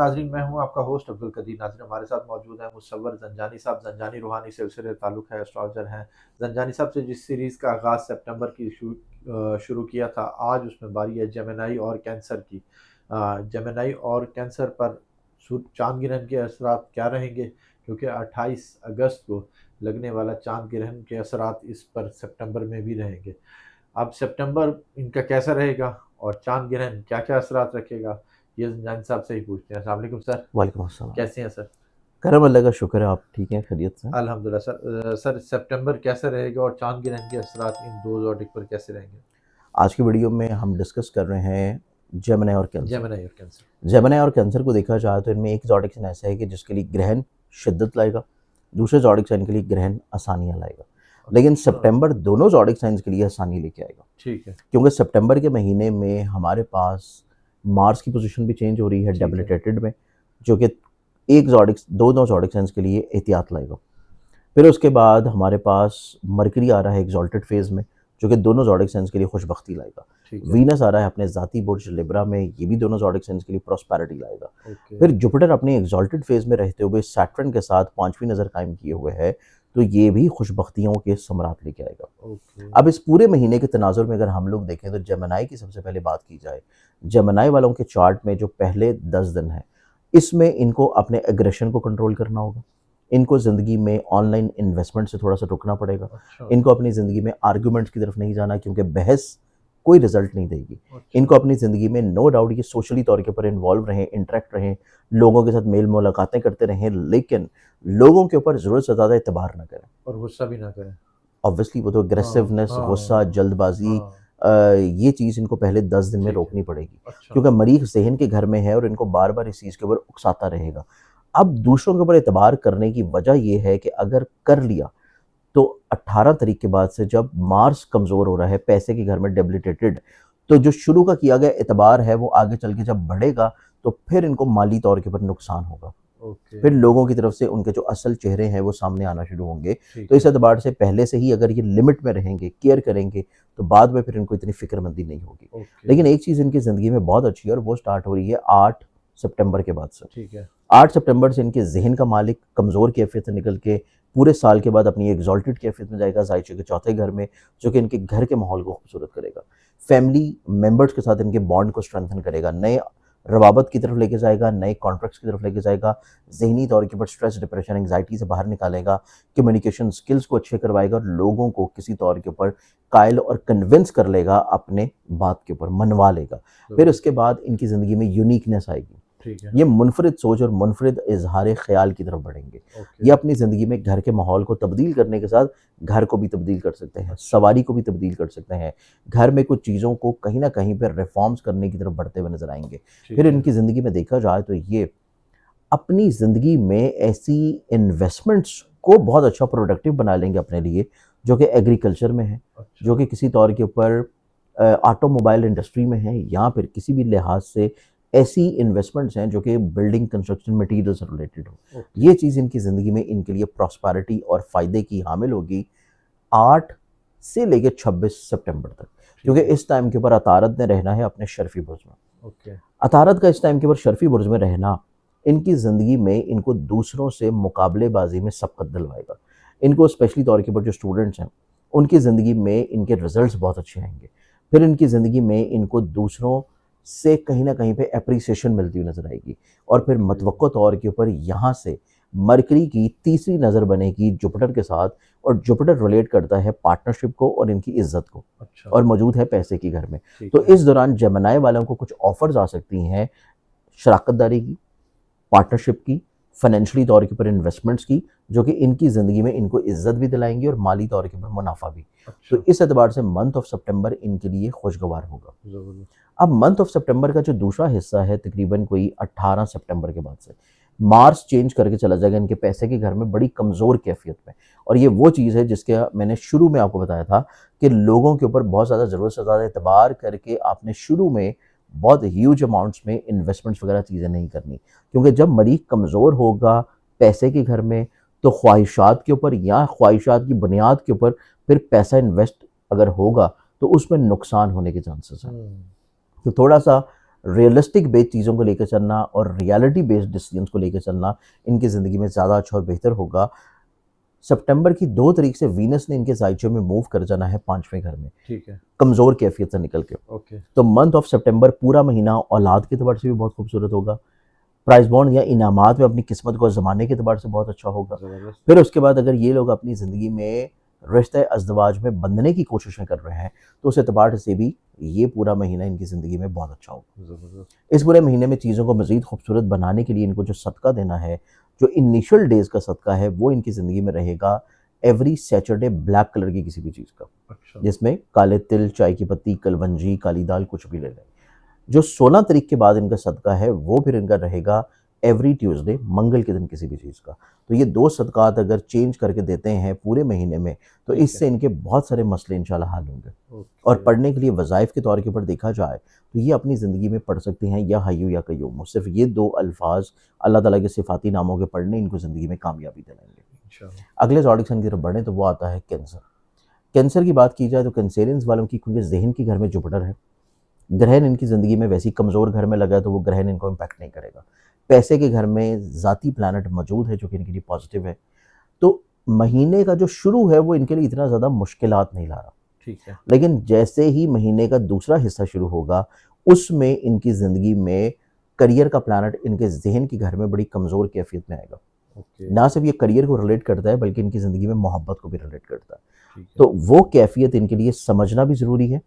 नाज़रीन, मैं हूँ आपका होस्ट अब्दुल कदीर। नाज़रीन, हमारे साथ मौजूद हैं मुसव्वर ज़ंजानी साहब। ज़ंजानी रूहानी सिलसिले ताल्लुक़ है, एस्ट्रोलॉजर हैं। ज़ंजानी साहब से जिस सीरीज़ का आगाज़ सितंबर की शुरू किया था, आज उसमें बारी है जेमिनी और कैंसर की। जेमिनी और कैंसर पर चाँद ग्रहण के असरात क्या रहेंगे? क्योंकि 28 अगस्त को लगने वाला चाँद ग्रहण के असरात इस पर सितंबर में भी रहेंगे। अब सितंबर इनका कैसा रहेगा और चाँद ग्रहण क्या-क्या असरात रखेगा? ये ज़ंजानी साहब से ही पूछते हैं। अस्सलाम वालेकुम सर, वालेकुम अस्सलाम। कैसे हैं सर? करम अल्लाह का शुक्र है, आप ठीक हैं, खैरियत से? अल्हम्दुलिल्लाह सर। सर सितंबर कैसा रहेगा और चाँद ग्रहण के असरात इन 2 ज़ोडिक पर कैसे रहेंगे? आज की वीडियो में हम डिस्कस कर रहे हैं जेमिनी और कैंसर। जेमिनी और कैंसर। जेमिनी और कैंसर को देखा जाए तो इनमें एक ज़ोडिक साइन ऐसा है कि जिसके लिए ग्रहण शिद्दत लाएगा, दूसरे ज़ोडिक साइन के लिए ग्रहण आसानियाँ लाएगा। लेकिन अच्छा, सितंबर दोनों ज़ोडिक साइंस के लिए आसानी लेके आएगा, ठीक है, क्योंकि सितंबर के महीने में हमारे पास मार्स की पोजीशन भी चेंज हो रही है ठीक है, डेबिलिटेटेड में, जो कि एक ज़ोडिक दोनों ज़ोडिक साइंस के लिए एहतियात लाएगा। फिर उसके बाद हमारे पास मरकरी आ रहा है एक्सॉल्टेड फेज़ में, जो कि दोनों ज़ोडिक साइंस के लिए खुशबख्ती लाएगा। ठीक है, वीनस आ रहा है अपने ज़ाती बुर्ज लिब्रा में, ये भी दोनों ज़ोडिक साइंस के लिए प्रॉस्पेरिटी लाएगा। ओके, फिर जुपिटर अपने एक्सॉल्टेड फेज़ में रहते हुए सैटर्न के साथ 5वीं नज़र कायम किए हुए है, तो ये भी खुशबख्तियों के समरात लेके आएगा। ओके, अब इस पूरे महीने के तनाजुर में अगर हम लोग देखें तो जेमिनी की सबसे पहले बात की जाए, जेमिनी वालों के चार्ट में जो पहले 10 दिन हैं, इसमें इनको अपने एग्रेशन को कंट्रोल करना होगा। इनको ज़िंदगी में ऑनलाइन इन्वेस्टमेंट से थोड़ा-सा रुकना पड़ेगा। अच्छा, इनको अपनी ज़िंदगी में आर्गुमेंट्स की तरफ नहीं जाना, क्योंकि बहस कोई रिज़ल्ट नहीं देगी। अच्छा, इनको अपनी ज़िंदगी में नो डाउट ये सोशली तौर के ऊपर इन्वॉल्व रहें, इंटरैक्ट रहें, लोगों के साथ मेल-मुलाकातें करते रहें, लेकिन लोगों के ऊपर ज़रूरत से ज़्यादा एतबार ना करें। और गुस्सा भी ना करें। ऑब्वियसली वो तो हाँ, अग्रेसिवनेस, गुस्सा, हाँ, जल्दबाज़ी, हाँ, ये चीज़ इनको पहले 10 दिन में ठीक है, रोकनी पड़ेगी, अच्छा, क्योंकि मरीज़ ज़हन के घर में है और इनको बार-बार इस चीज़ के ऊपर उकसाता रहेगा। अब दूसरों के ऊपर एतबार करने की वजह ये है कि अगर कर लिया, तो 18 तारीख के बाद से जब मार्स कमज़ोर हो रहा है, पैसे के घर में डेबिलिटेटेड, तो जो शुरू का किया गया एतबार है, वो आगे चल के जब बढ़ेगा, तो फिर इनको माली तौर के ऊपर नुकसान होगा। ओके, फिर लोगों की तरफ से उनके जो असल चेहरे हैं वो सामने आना शुरू होंगे। तो ठीक इस है, एतबार से पहले से ही अगर ये लिमिट में रहेंगे, केयर करेंगे, तो बाद में फिर इनको इतनी फ़िक्रमंदी नहीं होगी। ओके, लेकिन एक चीज़ इनकी ज़िंदगी में बहुत अच्छी है और वो स्टार्ट हो रही है 8 सितंबर के बाद से। ठीक है, 8 सितंबर से इनके ज़हन का मालिक कमज़ोर कैफ़ियत से निकल के पूरे साल के बाद अपनी एक्सॉल्टेड कैफ़ियत में जाएगा ज़ायचे के चौथे घर में, जो कि इनके घर के माहौल को खूबसूरत करेगा। फैमिली मेंबर्स के साथ इनके बॉन्ड को स्ट्रेंथन करेगा, नए रवाबत की तरफ लेके जाएगा, नए कॉन्ट्रैक्ट्स की तरफ लेके जाएगा, ज़हनी तौर के ऊपर स्ट्रेस, डिप्रेशन, एंग्ज़ायटी से बाहर निकालेगा, कम्युनिकेशन स्किल्स को अच्छे करवाएगा और लोगों को किसी तौर के ऊपर कायल और कन्विंस कर लेगा, अपने बात के ऊपर मनवा लेगा। फिर ज़रूर, उसके बाद इनकी ज़िंदगी में यूनिकनेस आएगी। ठीक है, ये मुनफ़रिद सोच और मुनफ़रिद इज़हार ख़याल की तरफ बढ़ेंगे। ओके, ये अपनी ज़िंदगी में घर के माहौल को तब्दील करने के साथ घर को भी तब्दील कर सकते हैं, अच्छा, सवारी को भी तब्दील कर सकते हैं। घर में कुछ चीज़ों को कहीं न कहीं पे रिफ़ॉर्म्स करने की तरफ बढ़ते हुए नज़र आएँगे। फिर ठीक है, इनकी ज़िंदगी में देखा जाए तो ये अपनी ज़िंदगी में ऐसी इन्वेस्टमेंट्स को बहुत अच्छा प्रोडक्टिव बना लेंगे अपने लिए, जो कि एग्रीकल्चर में है, जो अच्छा, कि किसी तौर के ऊपर ऑटोमोबाइल इंडस्ट्री में है, या फिर किसी भी लिहाज से ऐसी इन्वेस्टमेंट्स हैं जो कि बिल्डिंग कंस्ट्रक्शन मटेरियल से रिलेटेड हो। ओके, ये चीज़ इनकी ज़िंदगी में इनके लिए प्रॉस्पेरिटी और फ़ायदे की हामिल होगी 8 से लेके 26 सितंबर तक, क्योंकि ठीक है, इस टाइम के ऊपर अतारद ने रहना है अपने शर्फ़ी बुर्ज में। ओके, अतारद का इस टाइम के ऊपर शर्फ़ी बुर्ज में रहना इनकी ज़िंदगी में इनको दूसरों से मुकाबलेबाज़ी में सबकत दिलवाएगा। इनको स्पेशली तौर के ऊपर जो स्टूडेंट्स हैं, उनकी ज़िंदगी में इनके रिज़ल्ट्स बहुत अच्छे आएँगे। फिर इनकी ज़िंदगी में इनको दूसरों से कहीं न कहीं पे एप्रिसिएशन मिलती हुई नज़र आएगी और फिर ओके, मतवक्को तौर के ऊपर यहाँ से मरकरी की तीसरी नज़र बनेगी जुपिटर के साथ, और जुपिटर रिलेट करता है पार्टनरशिप को और इनकी इज़्ज़त को, अच्छा, और मौजूद है पैसे के घर में। ठीक तो है, इस दौरान जेमिनी वालों को कुछ ऑफ़र्स आ सकती हैं शराकतदारी की, पार्टनरशिप की, फाइनेंशियली तौर के ऊपर इन्वेस्टमेंट्स की, जो कि इनकी ज़िंदगी में इनको इज़्ज़त भी दिलाएँगी और माली तौर के ऊपर मुनाफ़ा भी। तो अच्छा, इस एतबार से मंथ ऑफ सितंबर इनके लिए खुशगवार होगा। ज़रूर, अब मंथ ऑफ सितंबर का जो दूसरा हिस्सा है तकरीबन कोई 18 सितंबर के बाद से, मार्स चेंज करके चला जाएगा इनके पैसे के घर में बड़ी कमज़ोर कैफ़ियत में, और ये वो चीज़ है जिसके मैंने शुरू में आपको बताया था कि लोगों के ऊपर बहुत ज़्यादा ज़रूरत से ज़्यादा एतबार करके आपने शुरू में बहुत ह्यूज अमाउंट्स में इन्वेस्टमेंट्स वगैरह चीज़ें नहीं करनी, क्योंकि जब मरीज़ कमज़ोर होगा पैसे के घर में, तो ख्वाहिशात के ऊपर या ख्वाहिशात की बुनियाद के ऊपर फिर पैसा इन्वेस्ट अगर होगा, तो उसमें नुकसान होने के चांसेस हैं। हुँ, तो थोड़ा-सा रियलिस्टिक बेस्ड चीज़ों को लेकर चलना और रियलिटी बेस्ड डिसीजंस को लेकर चलना इनकी ज़िंदगी में ज़्यादा अच्छा और बेहतर होगा। सितंबर की 2 तारीख से वीनस ने इनके ज़ाइचे में मूव कर जाना है 5वें घर में, ठीक है। कमज़ोर कैफ़ियत से निकल के। ओके। तो मंथ ऑफ सितंबर पूरा महीना औलाद के एतबार से भी बहुत खूबसूरत होगा। प्राइज़ बॉन्ड या इनामात में अपनी किस्मत को आज़माने के एतबार से बहुत अच्छा होगा। ज़बरदस्त। फिर उसके बाद अगर ये लोग अपनी ज़िंदगी में रिश्ते अज़दवाज में बंधने की कोशिशें कर रहे हैं, तो उस एतबार से भी ये पूरा महीना इनकी ज़िंदगी में बहुत अच्छा होगा। ज़बरदस्त। इस पूरे महीने में चीज़ों को मज़ीद खूबसूरत बनाने के लिए इनको जो सदका देना है, जो इनिशियल डेज़ का सदका है, वो इनकी ज़िंदगी में रहेगा एवरी सैटरडे ब्लैक कलर की किसी भी चीज़ का, अच्छा। जिसमें काले तिल, चाय की पत्ती, कलवंजी, काली दाल कुछ भी ले लें। जो 16 तारीख के बाद इनका सदका है, वो फिर इनका रहेगा एवरी ट्यूसडे, मंगल के दिन किसी भी चीज़ का। तो ये 2 सदक़ात अगर चेंज करके देते हैं पूरे महीने में, तो ठीक है। इससे इनके बहुत सारे मसले इंशाल्लाह हल होंगे। और ओके। पढ़ने के लिए वज़ाइफ़ के तौर के ऊपर देखा जाए, तो ये अपनी ज़िंदगी में पढ़ सकते हैं या हय्यू या कय्यूम। सिर्फ़ ये 2 अल्फ़ाज़ अल्लाह ताला के सिफ़ाती नामों के पढ़ने इनको ज़िंदगी में कामयाबी दिलाएँगे। इंशाल्लाह। अगले ज़ोडिक साइन की तरफ बढ़ें तो वो आता है कैंसर। कैंसर की बात की जाए तो कैंसेरियंस वालों की, क्योंकि ज़हन के घर में जुपिटर है, ग्रहण इनकी ज़िंदगी में वैसे ही कमज़ोर घर में लगा है, तो वो ग्रहण इनको इम्पैक्ट नहीं करेगा। पैसे के घर में ज़ाती प्लैनेट मौजूद है, जो कि इनके लिए पॉज़िटिव है। तो महीने का जो शुरू है, वो इनके लिए इतना ज़्यादा मुश्किलात नहीं ला रहा। ठीक है। लेकिन जैसे ही महीने का दूसरा हिस्सा शुरू होगा, उसमें इनकी ज़िंदगी में करियर का प्लैनेट इनके ज़हन के घर में बड़ी कमज़ोर कैफ़ियत में आएगा। ओके। ना सिर्फ़ ये करियर को रिलेट करता है, बल्कि इनकी ज़िंदगी में मोहब्बत को भी रिलेट करता है। ठीक है। तो वो कैफ़ियत इनके लिए समझना भी ज़रूरी है,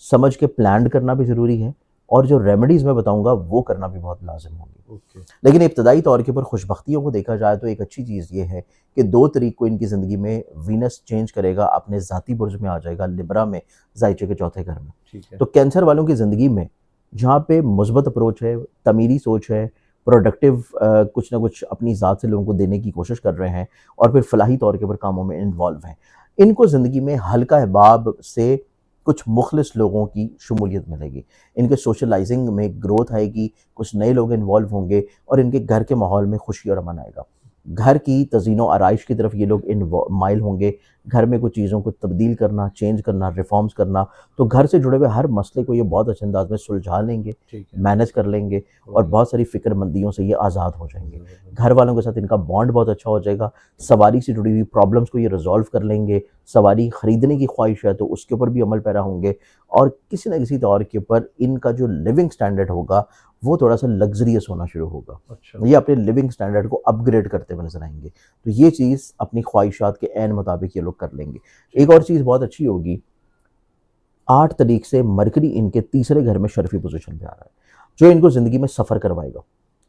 समझ के प्लान करना भी ज़रूरी है, और जो रेमेडीज़ मैं बताऊँगा, वो करना भी बहुत लाज़िम होंगी। ओके। लेकिन इब्तदाई तौर के ऊपर खुशबख्तियों को देखा जाए तो एक अच्छी चीज़ ये है कि 2 तारीख को इनकी ज़िंदगी में वीनस चेंज करेगा, अपने ज़ाती बुर्ज में आ जाएगा, लिब्रा में, ज़ाइचे के चौथे घर में। ठीक है। तो कैंसर वालों की ज़िंदगी में जहाँ पे मुस्बत अप्रोच है, तमीरी सोच है, प्रोडक्टिव कुछ ना कुछ अपनी ज़ात से लोगों को देने की कोशिश कर रहे हैं, और फिर फलाही तौर के ऊपर कामों में इन्वॉल्व हैं, इनको ज़िंदगी में हल्का अहबाब से कुछ मुखलिस लोगों की शमूलियत मिलेगी। इनके सोशलाइजिंग में ग्रोथ आएगी, कुछ नए लोग इन्वॉल्व होंगे, और इनके घर के माहौल में खुशी और अमन आएगा। घर की तज़ीनो आराइश की तरफ ये लोग माइल होंगे। घर में कुछ चीज़ों को तब्दील करना, चेंज करना, रिफॉर्म्स करना, तो घर से जुड़े हुए हर मसले को ये बहुत अच्छे अंदाज में सुलझा लेंगे, ठीक है। मैनेज कर लेंगे, और ओके। बहुत सारी फ़िक्रमंदियों से ये आज़ाद हो जाएंगे। ज़बरदस्त। घर वालों के साथ इनका बॉन्ड बहुत अच्छा हो जाएगा। सवारी से जुड़ी हुई प्रॉब्लम्स को ये रिज़ॉल्व कर लेंगे। सवारी खरीदने की ख्वाहिश है, तो उसके ऊपर भी अमल पैरा होंगे, और किसी न किसी तौर के ऊपर इनका जो लिविंग स्टैंडर्ड होगा, वो थोड़ा-सा लग्ज़रियस होना शुरू होगा। अच्छा। ये अपने लिविंग स्टैंडर्ड को अपग्रेड करते हुए नज़र आएँगे। तो ये चीज़ अपनी ख्वाहिशात के ऐन मुताबिक ये लोग कर लेंगे। एक और चीज़ बहुत अच्छी होगी, 8 तारीख से मरकरी इनके तीसरे घर में शर्फ़ी पोज़ीशन पे आ रहा है, जो इनको ज़िंदगी में सफ़र करवाएगा।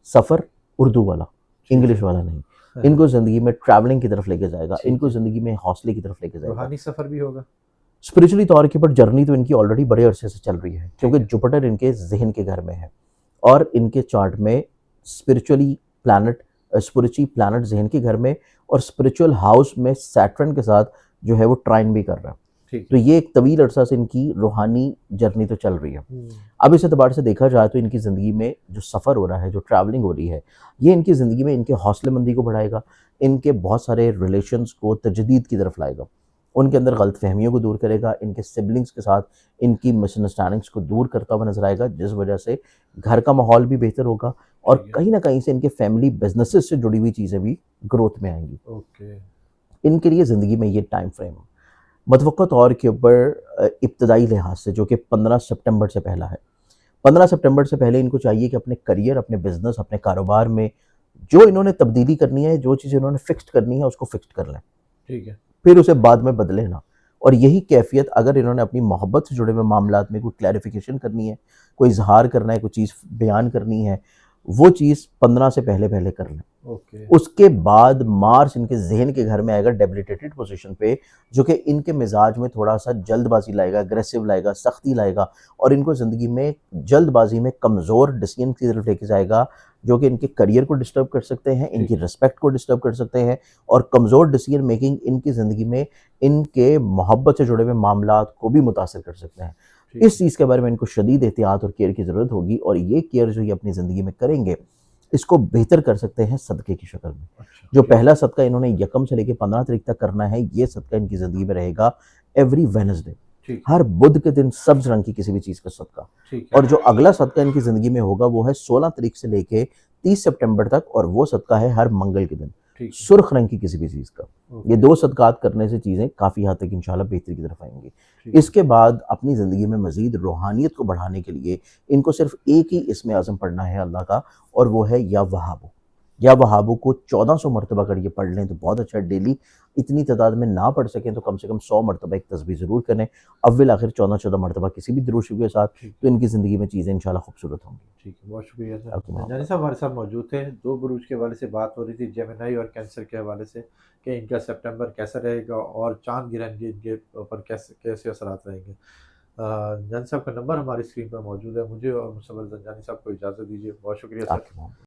सफ़र उर्दू वाला, ठीक इंग्लिश है। वाला नहीं। इनको ज़िंदगी में ट्रैवलिंग की तरफ लेके जाएगा, ठीक इनको है। ज़िंदगी में हौसले की तरफ लेके जाएगा। रूहानी सफ़र भी होगा? स्पिरिचुअली तौर के ऊपर जर्नी तो इनकी ऑलरेडी बड़े अरसे से चल रही है, क्योंकि ठीक है। जुपिटर इनके ज़हन के घर में है, और इनके चार्ट में स्पिरिचुअली प्लैनेट ज़हन के घर में, और स्पिरिचुअल हाउस में सैटर्न के साथ जो है वो ट्राइन भी कर रहा है। ठीक तो है। ये एक तवील अरसा से इनकी रूहानी जर्नी तो चल रही है। हुँ। अब इस एतबार से देखा जाए तो इनकी ज़िंदगी में जो सफ़र हो रहा है, जो ट्रैवलिंग हो रही है, ये इनकी ज़िंदगी में इनके हौसलेमंदी को बढ़ाएगा, इनके बहुत सारे रिलेशंस को तजदीद की तरफ लाएगा, उनके अंदर गलतफ़हमियों को दूर करेगा, इनके सिबलिंग्स के साथ इनकी मिसअंडरस्टैंडिंग्स को दूर करता हुआ नज़र आएगा, जिस वजह से घर का माहौल भी बेहतर होगा, और ठीक है। कहीं न कहीं से इनके फैमिली बिज़नेसेस से जुड़ी हुई चीज़ें भी ग्रोथ में आएँगी। ओके। इनके लिए ज़िंदगी में ये टाइम फ्रेम मतवक़्क़ा तौर के ऊपर इब्तदाई लिहाज से, जो कि 15 सितंबर से पहला है। 15 सितंबर से पहले इनको चाहिए कि अपने करियर, अपने बिज़नेस, अपने कारोबार में जो इन्होंने तब्दीली करनी है, जो चीज़ इन्होंने फ़िक्स्ड करनी है, उसको फ़िक्स्ड कर लें। ठीक है। फिर उसे बाद में बदलें ना। और यही कैफ़ियत अगर इन्होंने अपनी मोहब्बत से जुड़े हुए मामलात में कोई क्लैरिफ़िकेशन करनी है, कोई इज़हार करना है, कोई चीज़ बयान करनी है, वो चीज़ 15 से पहले-पहले कर लें। ओके। उसके बाद मार्स इनके ज़हन के घर में आएगा डेबिलिटेटेड पोज़ीशन पे, जो कि इनके मिज़ाज में थोड़ा-सा जल्दबाज़ी लाएगा, अग्रेसिव लाएगा, सख्ती लाएगा, और इनको ज़िंदगी में जल्दबाज़ी में कमज़ोर डिसीज़न की तरफ लेके जाएगा, जो कि इनके करियर को डिस्टर्ब कर सकते हैं, ठीक इनकी है। रिस्पेक्ट को डिस्टर्ब कर सकते हैं, और कमज़ोर डिसीज़न मेकिंग इनकी ज़िंदगी में इनके मोहब्बत से जुड़े हुए मामलात को भी मुतासिर कर सकते हैं। ठीक इस है। चीज़ के बारे में इनको शदीद एहतियात और केयर की ज़रूरत होगी, और ये केयर जो ये अपनी ज़िंदगी में करेंगे, इसको बेहतर कर सकते हैं सदक़े की शक्ल में। अच्छा। जो ठीक। पहला सदका इन्होंने यकम से लेके 15 तारीख तक करना है, ये सदका इनकी ज़िंदगी में रहेगा एवरी वेडनेसडे। ठीक है। हर बुध के दिन सब्ज रंग की किसी भी चीज़ का सदका। ठीक है। और जो अगला सदका इनकी ज़िंदगी में होगा वो है 16 तारीख से लेके 30 सितंबर तक, और वो सदका है हर मंगल के दिन ठीक है। सुर्ख रंग की किसी भी चीज़ का। ये ओके। 2 सदकात करने से चीज़ें काफ़ी हद तक इंशाल्लाह बेहतरी की तरफ आएँगी। ठीक है। इसके बाद अपनी ज़िंदगी में मज़ीद रूहानियत को बढ़ाने के लिए इनको सिर्फ़ एक ही इस्म आज़म पढ़ना है अल्लाह का, और वो है या वहाबु। या वहाबु को 1400 मरतबा अगर ये पढ़ लें तो बहुत अच्छा है। डेली इतनी तादाद में ना पढ़ सकें तो कम से कम 100 मरतबा एक तस्बीह ज़रूर करें, अव्वल आखिर 14-14 मरतबा किसी भी दुरूद शरीफ के साथ, ठीक तो इनकी ज़िंदगी में चीज़ें इंशाल्लाह खूबसूरत होंगी। ठीक है, बहुत शुक्रिया सर। आपकी जंजानी मोहब्बत। साहब हमारे साथ मौजूद थे। 2 बुरूज के हवाले से बात हो रही थी, जेमिनी और कैंसर के हवाले से, कि इनका सितंबर कैसा रहेगा और चाँद ग्रहण के इनके ऊपर कैसे कैसे असरात रहेंगे। जंजानी साहब का नंबर हमारी स्क्रीन पर मौजूद है। मुझे और मुसव्वर ज़ंजानी साहब को इजाज़त दीजिए। बहुत शुक्रिया सर। आपकी मोहब्बत।